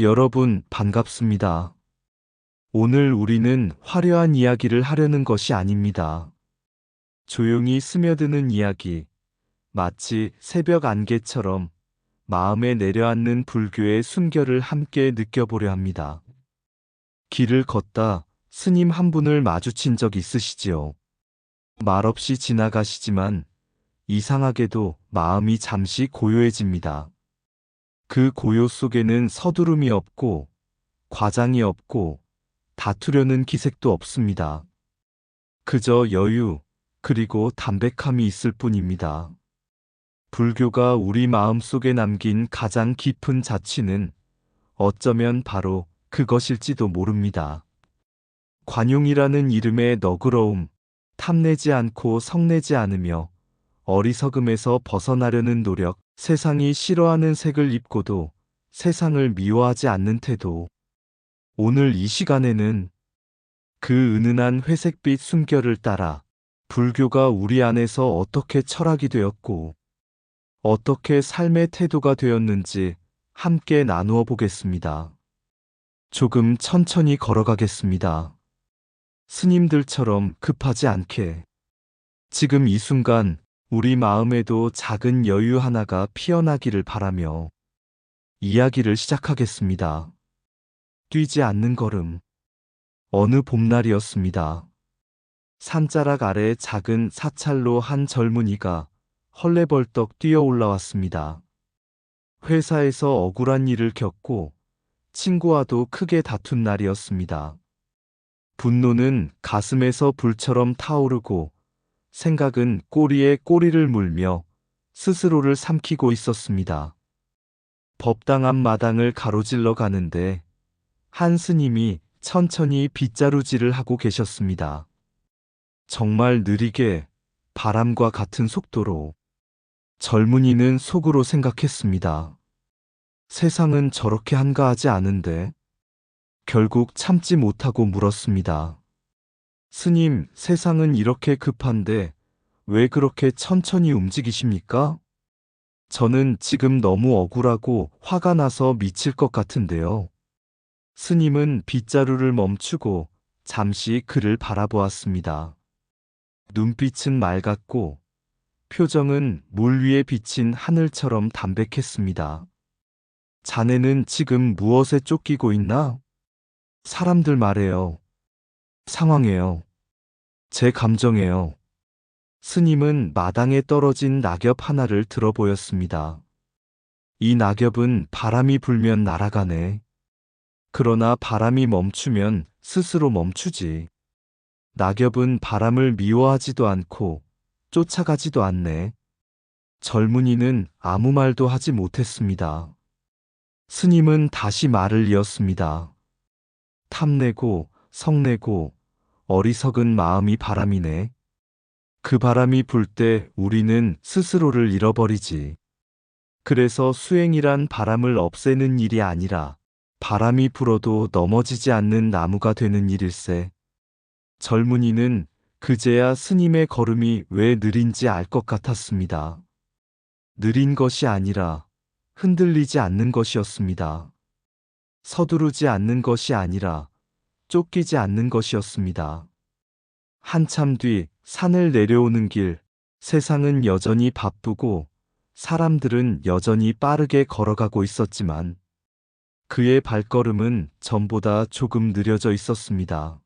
여러분, 반갑습니다. 오늘 우리는 화려한 이야기를 하려는 것이 아닙니다. 조용히 스며드는 이야기, 마치 새벽 안개처럼 마음에 내려앉는 불교의 순결을 함께 느껴보려 합니다. 길을 걷다 스님 한 분을 마주친 적 있으시지요? 말없이 지나가시지만 이상하게도 마음이 잠시 고요해집니다. 그 고요 속에는 서두름이 없고 과장이 없고 다투려는 기색도 없습니다. 그저 여유, 그리고 담백함이 있을 뿐입니다. 불교가 우리 마음 속에 남긴 가장 깊은 자취는 어쩌면 바로 그것일지도 모릅니다. 관용이라는 이름의 너그러움, 탐내지 않고 성내지 않으며 어리석음에서 벗어나려는 노력, 세상이 싫어하는 색을 입고도 세상을 미워하지 않는 태도. 오늘 이 시간에는 그 은은한 회색빛 숨결을 따라 불교가 우리 안에서 어떻게 철학이 되었고 어떻게 삶의 태도가 되었는지 함께 나누어 보겠습니다. 조금 천천히 걸어가겠습니다. 스님들처럼 급하지 않게. 지금 이 순간 우리 마음에도 작은 여유 하나가 피어나기를 바라며 이야기를 시작하겠습니다. 뛰지 않는 걸음. 어느 봄날이었습니다. 산자락 아래 작은 사찰로 한 젊은이가 헐레벌떡 뛰어 올라왔습니다. 회사에서 억울한 일을 겪고 친구와도 크게 다툰 날이었습니다. 분노는 가슴에서 불처럼 타오르고 생각은 꼬리에 꼬리를 물며 스스로를 삼키고 있었습니다. 법당 앞 마당을 가로질러 가는데 한 스님이 천천히 빗자루질을 하고 계셨습니다. 정말 느리게 바람과 같은 속도로. 젊은이는 속으로 생각했습니다. 세상은 저렇게 한가하지 않은데. 결국 참지 못하고 물었습니다. 스님, 세상은 이렇게 급한데 왜 그렇게 천천히 움직이십니까? 저는 지금 너무 억울하고 화가 나서 미칠 것 같은데요. 스님은 빗자루를 멈추고 잠시 그를 바라보았습니다. 눈빛은 맑았고 표정은 물 위에 비친 하늘처럼 담백했습니다. 자네는 지금 무엇에 쫓기고 있나? 사람들 말에요. 상황에요. 제 감정에요. 스님은 마당에 떨어진 낙엽 하나를 들어 보였습니다. 이 낙엽은 바람이 불면 날아가네. 그러나 바람이 멈추면 스스로 멈추지. 낙엽은 바람을 미워하지도 않고 쫓아가지도 않네. 젊은이는 아무 말도 하지 못했습니다. 스님은 다시 말을 이었습니다. 탐내고 성내고 어리석은 마음이 바람이네. 그 바람이 불 때 우리는 스스로를 잃어버리지. 그래서 수행이란 바람을 없애는 일이 아니라 바람이 불어도 넘어지지 않는 나무가 되는 일일세. 젊은이는 그제야 스님의 걸음이 왜 느린지 알 것 같았습니다. 느린 것이 아니라 흔들리지 않는 것이었습니다. 서두르지 않는 것이 아니라 쫓기지 않는 것이었습니다. 한참 뒤 산을 내려오는 길, 세상은 여전히 바쁘고 사람들은 여전히 빠르게 걸어가고 있었지만 그의 발걸음은 전보다 조금 느려져 있었습니다.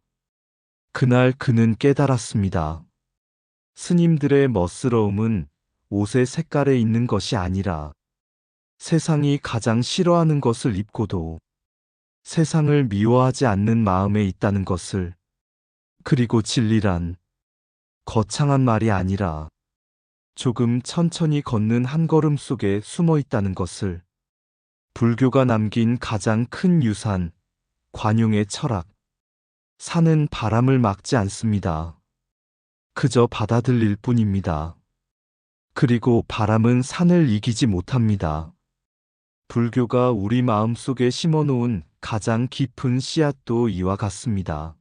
그날 그는 깨달았습니다. 스님들의 멋스러움은 옷의 색깔에 있는 것이 아니라 세상이 가장 싫어하는 것을 입고도 세상을 미워하지 않는 마음에 있다는 것을. 그리고 진리란 거창한 말이 아니라 조금 천천히 걷는 한 걸음 속에 숨어 있다는 것을. 불교가 남긴 가장 큰 유산, 관용의 철학. 산은 바람을 막지 않습니다. 그저 받아들일 뿐입니다. 그리고 바람은 산을 이기지 못합니다. 불교가 우리 마음 속에 심어놓은 가장 깊은 씨앗도 이와 같습니다.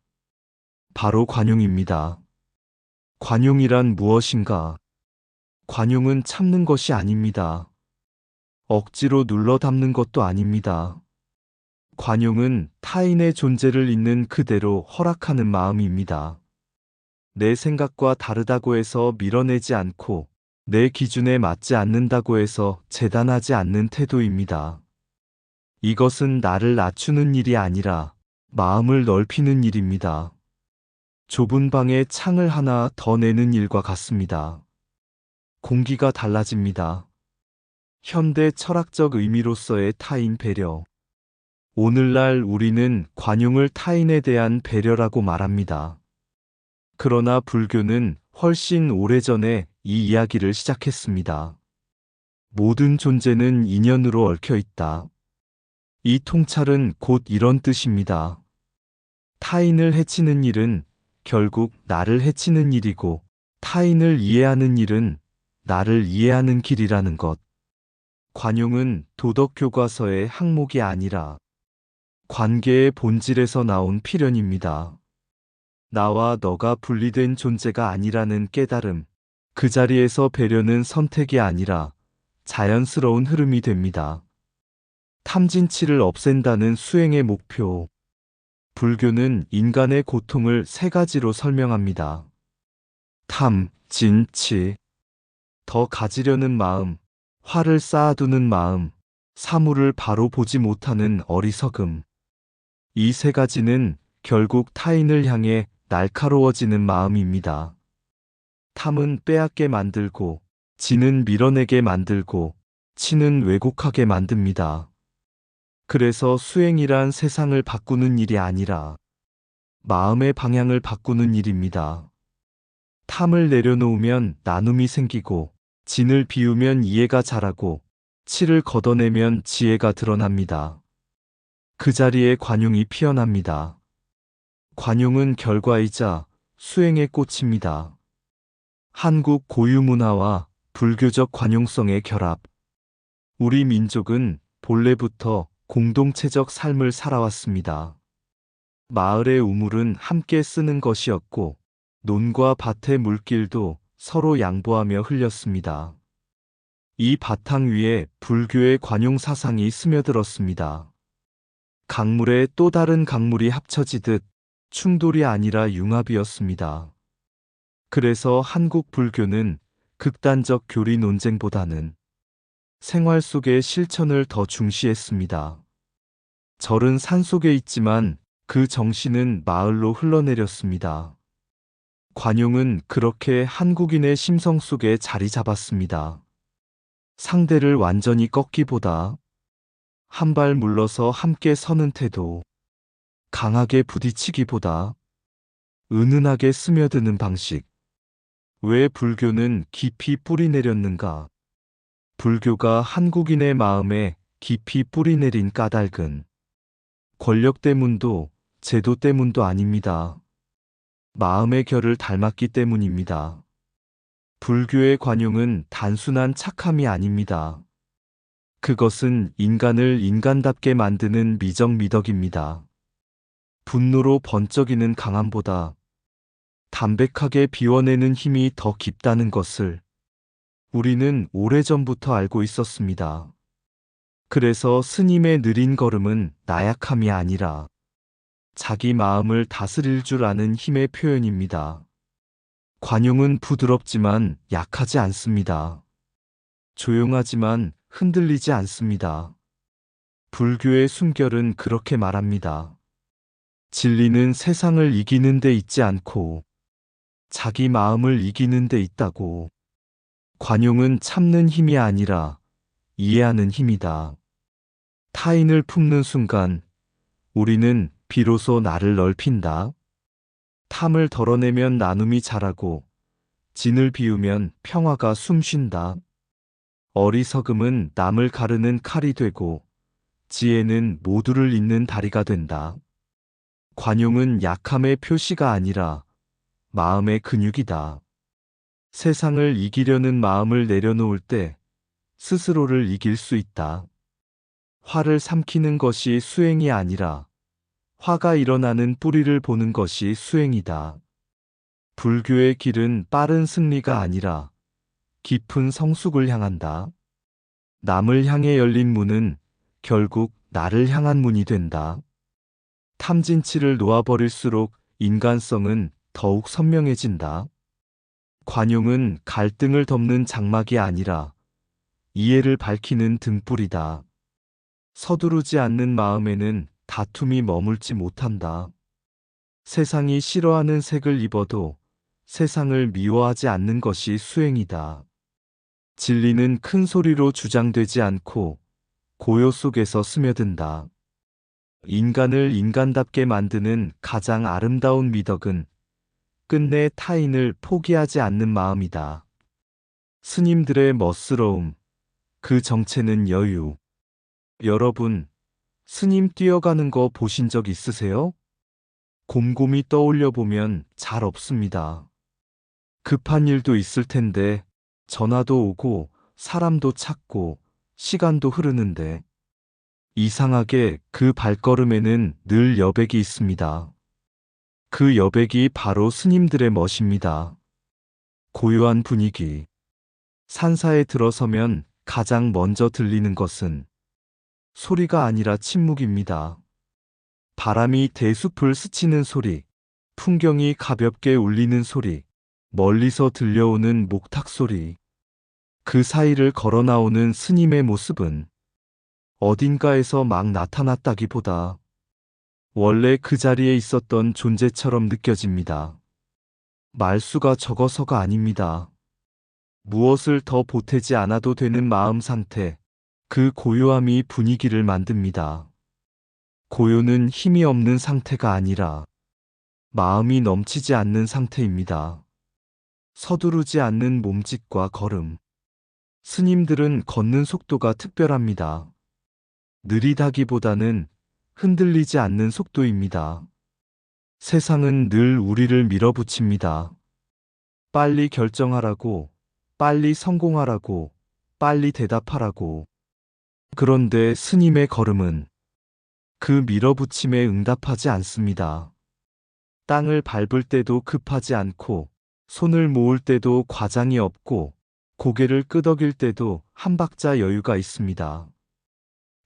바로 관용입니다. 관용이란 무엇인가? 관용은 참는 것이 아닙니다. 억지로 눌러 담는 것도 아닙니다. 관용은 타인의 존재를 있는 그대로 허락하는 마음입니다. 내 생각과 다르다고 해서 밀어내지 않고 내 기준에 맞지 않는다고 해서 재단하지 않는 태도입니다. 이것은 나를 낮추는 일이 아니라 마음을 넓히는 일입니다. 좁은 방에 창을 하나 더 내는 일과 같습니다. 공기가 달라집니다. 현대 철학적 의미로서의 타인 배려. 오늘날 우리는 관용을 타인에 대한 배려라고 말합니다. 그러나 불교는 훨씬 오래전에 이 이야기를 시작했습니다. 모든 존재는 인연으로 얽혀 있다. 이 통찰은 곧 이런 뜻입니다. 타인을 해치는 일은 결국 나를 해치는 일이고, 타인을 이해하는 일은 나를 이해하는 길이라는 것. 관용은 도덕교과서의 항목이 아니라 관계의 본질에서 나온 필연입니다. 나와 너가 분리된 존재가 아니라는 깨달음. 그 자리에서 배려는 선택이 아니라 자연스러운 흐름이 됩니다. 탐진치를 없앤다는 수행의 목표. 불교는 인간의 고통을 세 가지로 설명합니다. 탐, 진, 치. 더 가지려는 마음, 화를 쌓아두는 마음, 사물을 바로 보지 못하는 어리석음. 이 세 가지는 결국 타인을 향해 날카로워지는 마음입니다. 탐은 빼앗게 만들고, 진은 밀어내게 만들고, 치는 왜곡하게 만듭니다. 그래서 수행이란 세상을 바꾸는 일이 아니라 마음의 방향을 바꾸는 일입니다. 탐을 내려놓으면 나눔이 생기고, 진을 비우면 이해가 자라고, 치를 걷어내면 지혜가 드러납니다. 그 자리에 관용이 피어납니다. 관용은 결과이자 수행의 꽃입니다. 한국 고유 문화와 불교적 관용성의 결합. 우리 민족은 본래부터 공동체적 삶을 살아왔습니다. 마을의 우물은 함께 쓰는 것이었고, 논과 밭의 물길도 서로 양보하며 흘렸습니다. 이 바탕 위에 불교의 관용 사상이 스며들었습니다. 강물에 또 다른 강물이 합쳐지듯 충돌이 아니라 융합이었습니다. 그래서 한국 불교는 극단적 교리 논쟁보다는 생활 속의 실천을 더 중시했습니다. 절은 산속에 있지만 그 정신은 마을로 흘러내렸습니다. 관용은 그렇게 한국인의 심성 속에 자리 잡았습니다. 상대를 완전히 꺾기보다 한 발 물러서 함께 서는 태도, 강하게 부딪히기보다 은은하게 스며드는 방식. 왜 불교는 깊이 뿌리 내렸는가? 불교가 한국인의 마음에 깊이 뿌리 내린 까닭은 권력 때문도 제도 때문도 아닙니다. 마음의 결을 닮았기 때문입니다. 불교의 관용은 단순한 착함이 아닙니다. 그것은 인간을 인간답게 만드는 미적미덕입니다. 분노로 번쩍이는 강함보다 담백하게 비워내는 힘이 더 깊다는 것을 우리는 오래전부터 알고 있었습니다. 그래서 스님의 느린 걸음은 나약함이 아니라 자기 마음을 다스릴 줄 아는 힘의 표현입니다. 관용은 부드럽지만 약하지 않습니다. 조용하지만 흔들리지 않습니다. 불교의 숨결은 그렇게 말합니다. 진리는 세상을 이기는 데 있지 않고 자기 마음을 이기는 데 있다고. 관용은 참는 힘이 아니라 이해하는 힘이다. 타인을 품는 순간 우리는 비로소 나를 넓힌다. 탐을 덜어내면 나눔이 자라고, 진을 비우면 평화가 숨쉰다. 어리석음은 남을 가르는 칼이 되고, 지혜는 모두를 잇는 다리가 된다. 관용은 약함의 표시가 아니라 마음의 근육이다. 세상을 이기려는 마음을 내려놓을 때 스스로를 이길 수 있다. 화를 삼키는 것이 수행이 아니라 화가 일어나는 뿌리를 보는 것이 수행이다. 불교의 길은 빠른 승리가 아니라 깊은 성숙을 향한다. 남을 향해 열린 문은 결국 나를 향한 문이 된다. 탐진치를 놓아버릴수록 인간성은 더욱 선명해진다. 관용은 갈등을 덮는 장막이 아니라 이해를 밝히는 등불이다. 서두르지 않는 마음에는 다툼이 머물지 못한다. 세상이 싫어하는 색을 입어도 세상을 미워하지 않는 것이 수행이다. 진리는 큰 소리로 주장되지 않고 고요 속에서 스며든다. 인간을 인간답게 만드는 가장 아름다운 미덕은 끝내 타인을 포기하지 않는 마음이다. 스님들의 멋스러움, 그 정체는 여유. 여러분, 스님 뛰어가는 거 보신 적 있으세요? 곰곰이 떠올려 보면 잘 없습니다. 급한 일도 있을 텐데, 전화도 오고, 사람도 찾고, 시간도 흐르는데, 이상하게 그 발걸음에는 늘 여백이 있습니다. 그 여백이 바로 스님들의 멋입니다. 고요한 분위기. 산사에 들어서면 가장 먼저 들리는 것은 소리가 아니라 침묵입니다. 바람이 대숲을 스치는 소리, 풍경이 가볍게 울리는 소리, 멀리서 들려오는 목탁 소리. 그 사이를 걸어 나오는 스님의 모습은 어딘가에서 막 나타났다기보다 원래 그 자리에 있었던 존재처럼 느껴집니다. 말수가 적어서가 아닙니다. 무엇을 더 보태지 않아도 되는 마음 상태, 그 고요함이 분위기를 만듭니다. 고요는 힘이 없는 상태가 아니라 마음이 넘치지 않는 상태입니다. 서두르지 않는 몸짓과 걸음. 스님들은 걷는 속도가 특별합니다. 느리다기보다는 흔들리지 않는 속도입니다. 세상은 늘 우리를 밀어붙입니다. 빨리 결정하라고, 빨리 성공하라고, 빨리 대답하라고. 그런데 스님의 걸음은 그 밀어붙임에 응답하지 않습니다. 땅을 밟을 때도 급하지 않고, 손을 모을 때도 과장이 없고, 고개를 끄덕일 때도 한 박자 여유가 있습니다.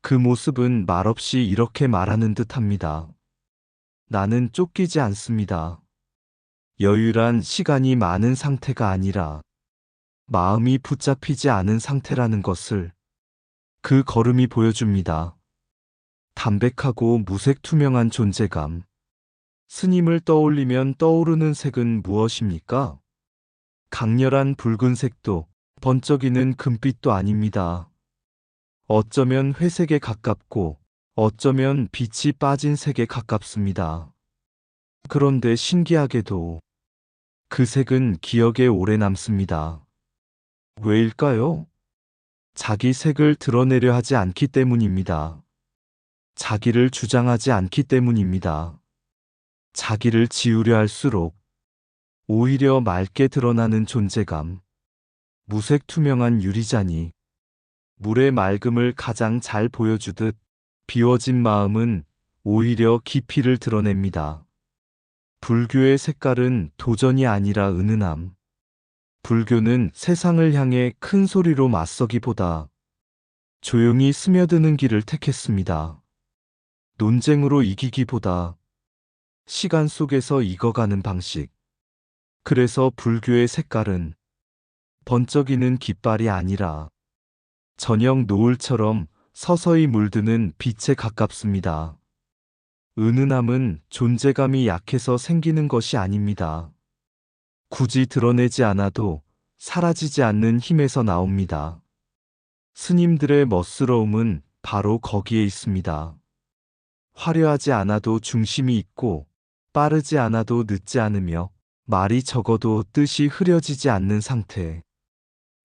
그 모습은 말없이 이렇게 말하는 듯합니다. 나는 쫓기지 않습니다. 여유란 시간이 많은 상태가 아니라 마음이 붙잡히지 않은 상태라는 것을 그 걸음이 보여줍니다. 담백하고 무색투명한 존재감. 스님을 떠올리면 떠오르는 색은 무엇입니까? 강렬한 붉은색도 번쩍이는 금빛도 아닙니다. 어쩌면 회색에 가깝고 어쩌면 빛이 빠진 색에 가깝습니다. 그런데 신기하게도 그 색은 기억에 오래 남습니다. 왜일까요? 자기 색을 드러내려 하지 않기 때문입니다. 자기를 주장하지 않기 때문입니다. 자기를 지우려 할수록 오히려 맑게 드러나는 존재감. 무색투명한 유리잔이 물의 맑음을 가장 잘 보여주듯 비워진 마음은 오히려 깊이를 드러냅니다. 불교의 색깔은 도전이 아니라 은은함. 불교는 세상을 향해 큰 소리로 맞서기보다 조용히 스며드는 길을 택했습니다. 논쟁으로 이기기보다 시간 속에서 익어가는 방식. 그래서 불교의 색깔은 번쩍이는 깃발이 아니라 저녁 노을처럼 서서히 물드는 빛에 가깝습니다. 은은함은 존재감이 약해서 생기는 것이 아닙니다. 굳이 드러내지 않아도 사라지지 않는 힘에서 나옵니다. 스님들의 멋스러움은 바로 거기에 있습니다. 화려하지 않아도 중심이 있고 빠르지 않아도 늦지 않으며 말이 적어도 뜻이 흐려지지 않는 상태.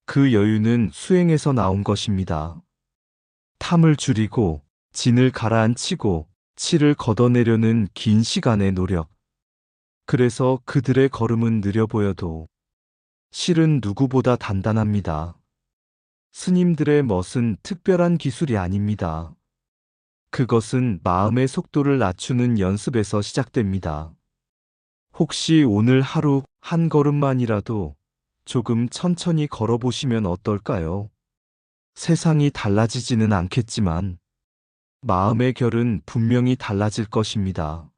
그 여유는 수행에서 나온 것입니다. 탐을 줄이고 진을 가라앉히고 치를 걷어내려는 긴 시간의 노력. 그래서 그들의 걸음은 느려 보여도 실은 누구보다 단단합니다. 스님들의 멋은 특별한 기술이 아닙니다. 그것은 마음의 속도를 낮추는 연습에서 시작됩니다. 혹시 오늘 하루 한 걸음만이라도 조금 천천히 걸어보시면 어떨까요? 세상이 달라지지는 않겠지만 마음의 결은 분명히 달라질 것입니다.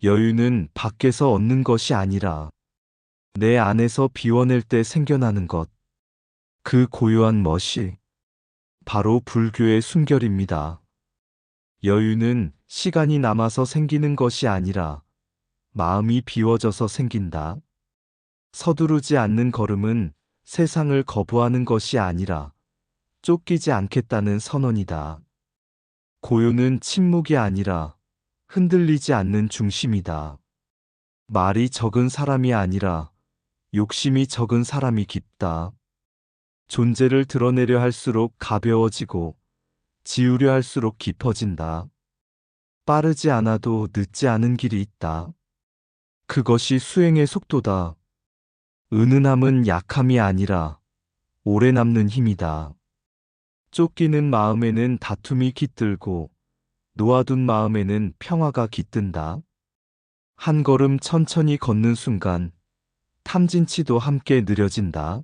여유는 밖에서 얻는 것이 아니라 내 안에서 비워낼 때 생겨나는 것. 그 고요한 멋이 바로 불교의 순결입니다. 여유는 시간이 남아서 생기는 것이 아니라 마음이 비워져서 생긴다. 서두르지 않는 걸음은 세상을 거부하는 것이 아니라 쫓기지 않겠다는 선언이다. 고요는 침묵이 아니라 흔들리지 않는 중심이다. 말이 적은 사람이 아니라 욕심이 적은 사람이 깊다. 존재를 드러내려 할수록 가벼워지고 지우려 할수록 깊어진다. 빠르지 않아도 늦지 않은 길이 있다. 그것이 수행의 속도다. 은은함은 약함이 아니라 오래 남는 힘이다. 쫓기는 마음에는 다툼이 깃들고 놓아둔 마음에는 평화가 깃든다. 한 걸음 천천히 걷는 순간 탐진치도 함께 느려진다.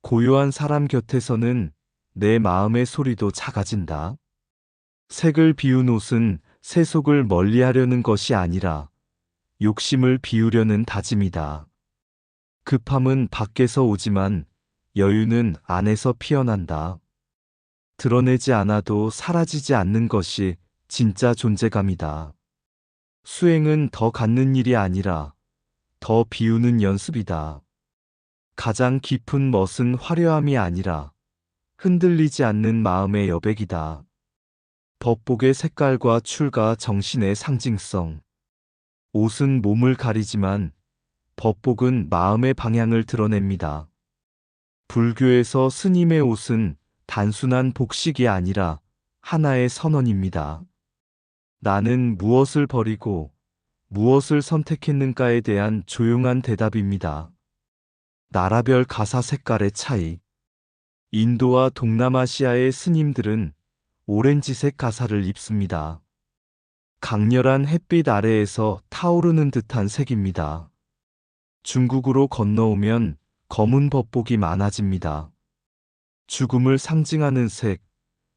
고요한 사람 곁에서는 내 마음의 소리도 작아진다. 색을 비운 옷은 세속을 멀리하려는 것이 아니라 욕심을 비우려는 다짐이다. 급함은 밖에서 오지만 여유는 안에서 피어난다. 드러내지 않아도 사라지지 않는 것이 진짜 존재감이다. 수행은 더 갖는 일이 아니라 더 비우는 연습이다. 가장 깊은 멋은 화려함이 아니라 흔들리지 않는 마음의 여백이다. 법복의 색깔과 출과 정신의 상징성. 옷은 몸을 가리지만 법복은 마음의 방향을 드러냅니다. 불교에서 스님의 옷은 단순한 복식이 아니라 하나의 선언입니다. 나는 무엇을 버리고 무엇을 선택했는가에 대한 조용한 대답입니다. 나라별 가사 색깔의 차이. 인도와 동남아시아의 스님들은 오렌지색 가사를 입습니다. 강렬한 햇빛 아래에서 타오르는 듯한 색입니다. 중국으로 건너오면 검은 법복이 많아집니다. 죽음을 상징하는 색,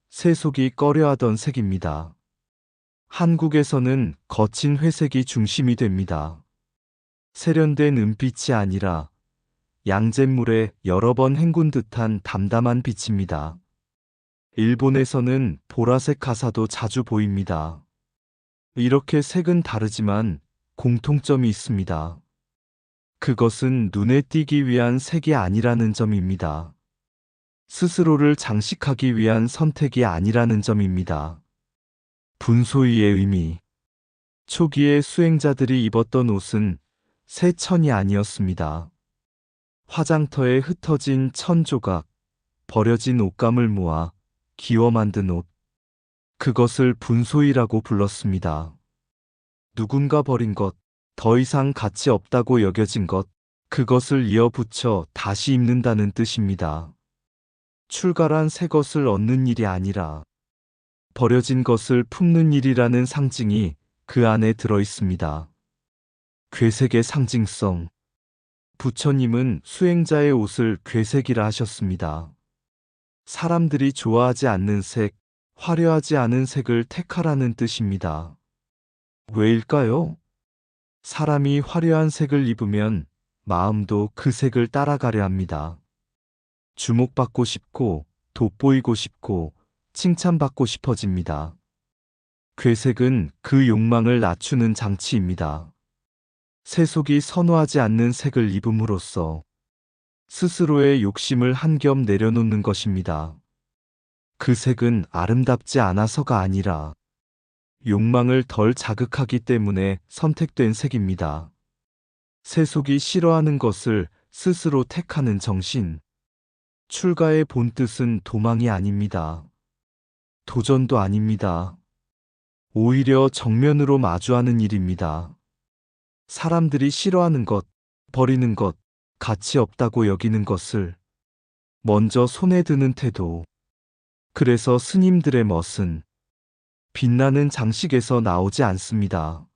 세속이 꺼려하던 색입니다. 한국에서는 거친 회색이 중심이 됩니다. 세련된 은빛이 아니라 양잿물에 여러 번 헹군 듯한 담담한 빛입니다. 일본에서는 보라색 가사도 자주 보입니다. 이렇게 색은 다르지만 공통점이 있습니다. 그것은 눈에 띄기 위한 색이 아니라는 점입니다. 스스로를 장식하기 위한 선택이 아니라는 점입니다. 분소위의 의미. 초기에 수행자들이 입었던 옷은 새 천이 아니었습니다. 화장터에 흩어진 천 조각, 버려진 옷감을 모아 기워 만든 옷. 그것을 분소위라고 불렀습니다. 누군가 버린 것, 더 이상 가치 없다고 여겨진 것, 그것을 이어붙여 다시 입는다는 뜻입니다. 출가란 새 것을 얻는 일이 아니라 버려진 것을 품는 일이라는 상징이 그 안에 들어 있습니다. 괴색의 상징성. 부처님은 수행자의 옷을 괴색이라 하셨습니다. 사람들이 좋아하지 않는 색, 화려하지 않은 색을 택하라는 뜻입니다. 왜일까요? 사람이 화려한 색을 입으면 마음도 그 색을 따라가려 합니다. 주목받고 싶고, 돋보이고 싶고, 칭찬받고 싶어집니다. 괴색은 그 욕망을 낮추는 장치입니다. 세속이 선호하지 않는 색을 입음으로써 스스로의 욕심을 한 겹 내려놓는 것입니다. 그 색은 아름답지 않아서가 아니라 욕망을 덜 자극하기 때문에 선택된 색입니다. 세속이 싫어하는 것을 스스로 택하는 정신. 출가의 본뜻은 도망이 아닙니다. 도전도 아닙니다. 오히려 정면으로 마주하는 일입니다. 사람들이 싫어하는 것, 버리는 것, 가치 없다고 여기는 것을 먼저 손에 드는 태도. 그래서 스님들의 멋은 빛나는 장식에서 나오지 않습니다.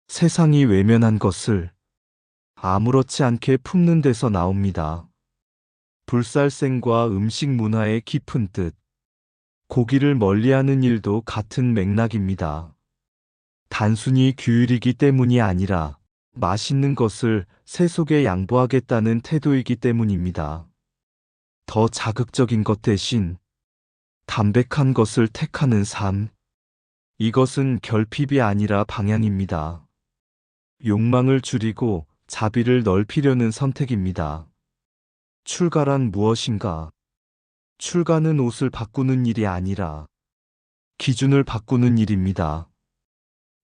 세상이 외면한 것을 아무렇지 않게 품는 데서 나옵니다. 불살생과 음식 문화의 깊은 뜻. 고기를 멀리하는 일도 같은 맥락입니다. 단순히 규율이기 때문이 아니라 맛있는 것을 세속에 양보하겠다는 태도이기 때문입니다. 더 자극적인 것 대신 담백한 것을 택하는 삶. 이것은 결핍이 아니라 방향입니다. 욕망을 줄이고 자비를 넓히려는 선택입니다. 출가란 무엇인가? 출가는 옷을 바꾸는 일이 아니라 기준을 바꾸는 일입니다.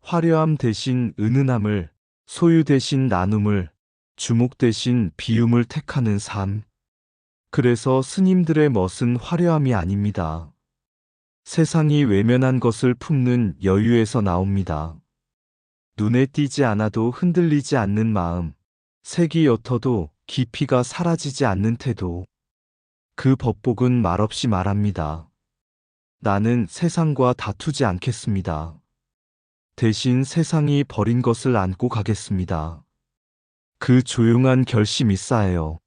화려함 대신 은은함을, 소유 대신 나눔을, 주목 대신 비움을 택하는 삶. 그래서 스님들의 멋은 화려함이 아닙니다. 세상이 외면한 것을 품는 여유에서 나옵니다. 눈에 띄지 않아도 흔들리지 않는 마음, 색이 옅어도 깊이가 사라지지 않는 태도. 그 법복은 말없이 말합니다. 나는 세상과 다투지 않겠습니다. 대신 세상이 버린 것을 안고 가겠습니다. 그 조용한 결심이 쌓여요.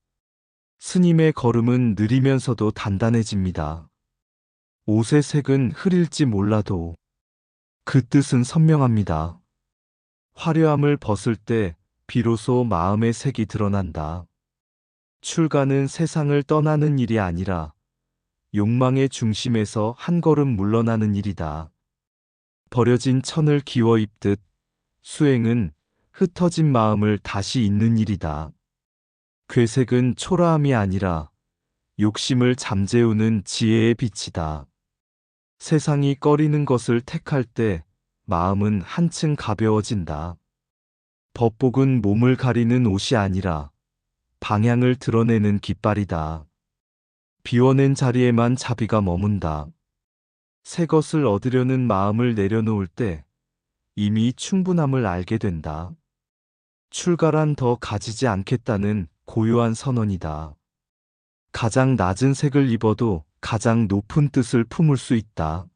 스님의 걸음은 느리면서도 단단해집니다. 옷의 색은 흐릴지 몰라도 그 뜻은 선명합니다. 화려함을 벗을 때 비로소 마음의 색이 드러난다. 출가는 세상을 떠나는 일이 아니라 욕망의 중심에서 한 걸음 물러나는 일이다. 버려진 천을 기워 입듯 수행은 흩어진 마음을 다시 잇는 일이다. 괴색은 초라함이 아니라 욕심을 잠재우는 지혜의 빛이다. 세상이 꺼리는 것을 택할 때 마음은 한층 가벼워진다. 법복은 몸을 가리는 옷이 아니라 방향을 드러내는 깃발이다. 비워낸 자리에만 자비가 머문다. 새 것을 얻으려는 마음을 내려놓을 때 이미 충분함을 알게 된다. 출가란 더 가지지 않겠다는 고요한 선언이다. 가장 낮은 색을 입어도 가장 높은 뜻을 품을 수 있다.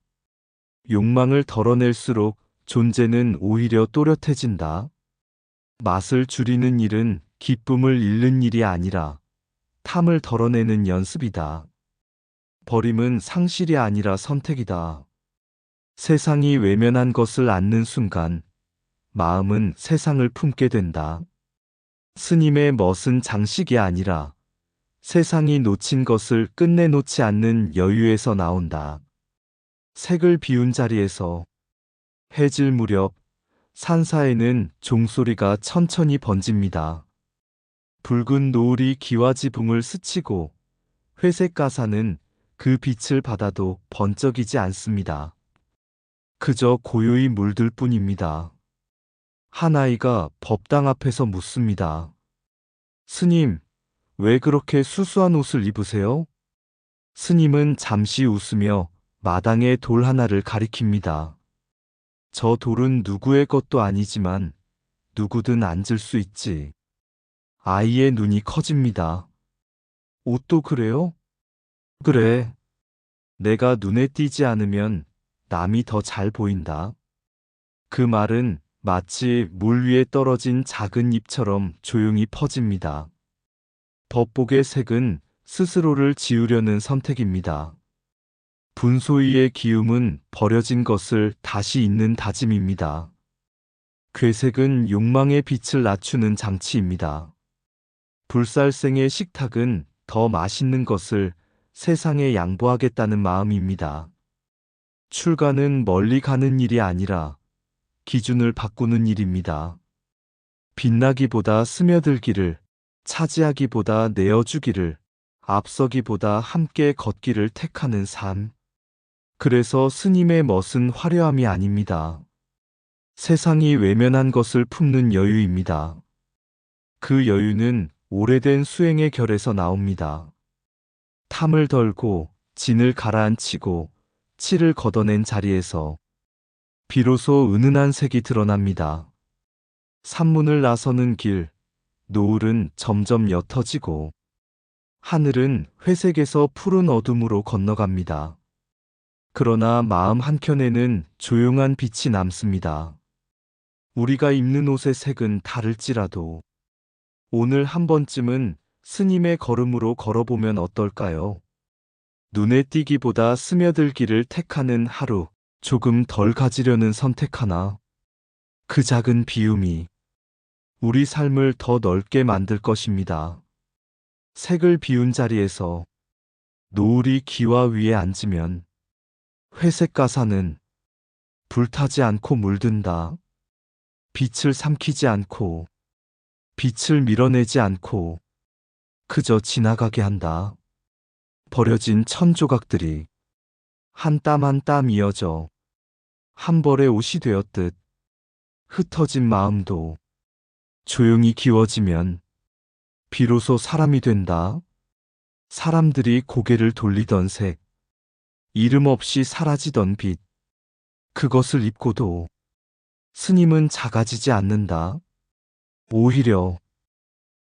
욕망을 덜어낼수록 존재는 오히려 또렷해진다. 맛을 줄이는 일은 기쁨을 잃는 일이 아니라 탐을 덜어내는 연습이다. 버림은 상실이 아니라 선택이다. 세상이 외면한 것을 안는 순간 마음은 세상을 품게 된다. 스님의 멋은 장식이 아니라 세상이 놓친 것을 끝내 놓지 않는 여유에서 나온다. 색을 비운 자리에서 해질 무렵 산사에는 종소리가 천천히 번집니다. 붉은 노을이 기와지붕을 스치고 회색 가사는 그 빛을 받아도 번쩍이지 않습니다. 그저 고요히 물들 뿐입니다. 한 아이가 법당 앞에서 묻습니다. 스님, 왜 그렇게 수수한 옷을 입으세요? 스님은 잠시 웃으며 마당에 돌 하나를 가리킵니다. 저 돌은 누구의 것도 아니지만 누구든 앉을 수 있지. 아이의 눈이 커집니다. 옷도 그래요? 그래. 내가 눈에 띄지 않으면 남이 더 잘 보인다. 그 말은 마치 물 위에 떨어진 작은 잎처럼 조용히 퍼집니다. 법복의 색은 스스로를 지우려는 선택입니다. 분소위의 기움은 버려진 것을 다시 잇는 다짐입니다. 괴색은 욕망의 빛을 낮추는 장치입니다. 불살생의 식탁은 더 맛있는 것을 세상에 양보하겠다는 마음입니다. 출가는 멀리 가는 일이 아니라 기준을 바꾸는 일입니다. 빛나기보다 스며들기를, 차지하기보다 내어주기를, 앞서기보다 함께 걷기를 택하는 삶. 그래서 스님의 멋은 화려함이 아닙니다. 세상이 외면한 것을 품는 여유입니다. 그 여유는 오래된 수행의 결에서 나옵니다. 탐을 덜고 진을 가라앉히고 치를 걷어낸 자리에서 비로소 은은한 색이 드러납니다. 산문을 나서는 길, 노을은 점점 옅어지고 하늘은 회색에서 푸른 어둠으로 건너갑니다. 그러나 마음 한켠에는 조용한 빛이 남습니다. 우리가 입는 옷의 색은 다를지라도 오늘 한 번쯤은 스님의 걸음으로 걸어보면 어떨까요? 눈에 띄기보다 스며들기를 택하는 하루, 조금 덜 가지려는 선택 하나. 그 작은 비움이 우리 삶을 더 넓게 만들 것입니다. 색을 비운 자리에서 노을이 기와 위에 앉으면 회색 가사는 불타지 않고 물든다. 빛을 삼키지 않고 빛을 밀어내지 않고 그저 지나가게 한다. 버려진 천 조각들이 한 땀 한 땀 이어져 한 벌의 옷이 되었듯 흩어진 마음도 조용히 기워지면 비로소 사람이 된다. 사람들이 고개를 돌리던 색, 이름 없이 사라지던 빛, 그것을 입고도 스님은 작아지지 않는다. 오히려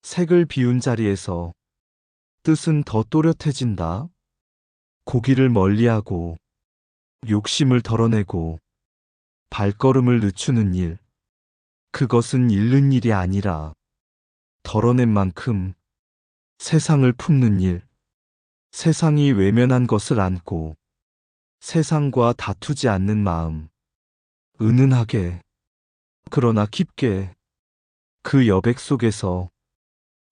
색을 비운 자리에서 뜻은 더 또렷해진다. 고기를 멀리하고 욕심을 덜어내고 발걸음을 늦추는 일, 그것은 잃는 일이 아니라 덜어낸 만큼 세상을 품는 일, 세상이 외면한 것을 안고 세상과 다투지 않는 마음, 은은하게 그러나 깊게 그 여백 속에서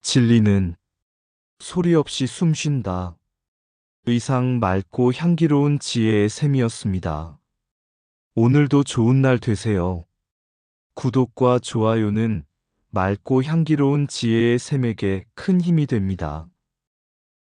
진리는 소리 없이 숨쉰다. 의상 맑고 향기로운 지혜의 샘이었습니다. 오늘도 좋은 날 되세요. 구독과 좋아요는 맑고 향기로운 지혜의 샘에게 큰 힘이 됩니다.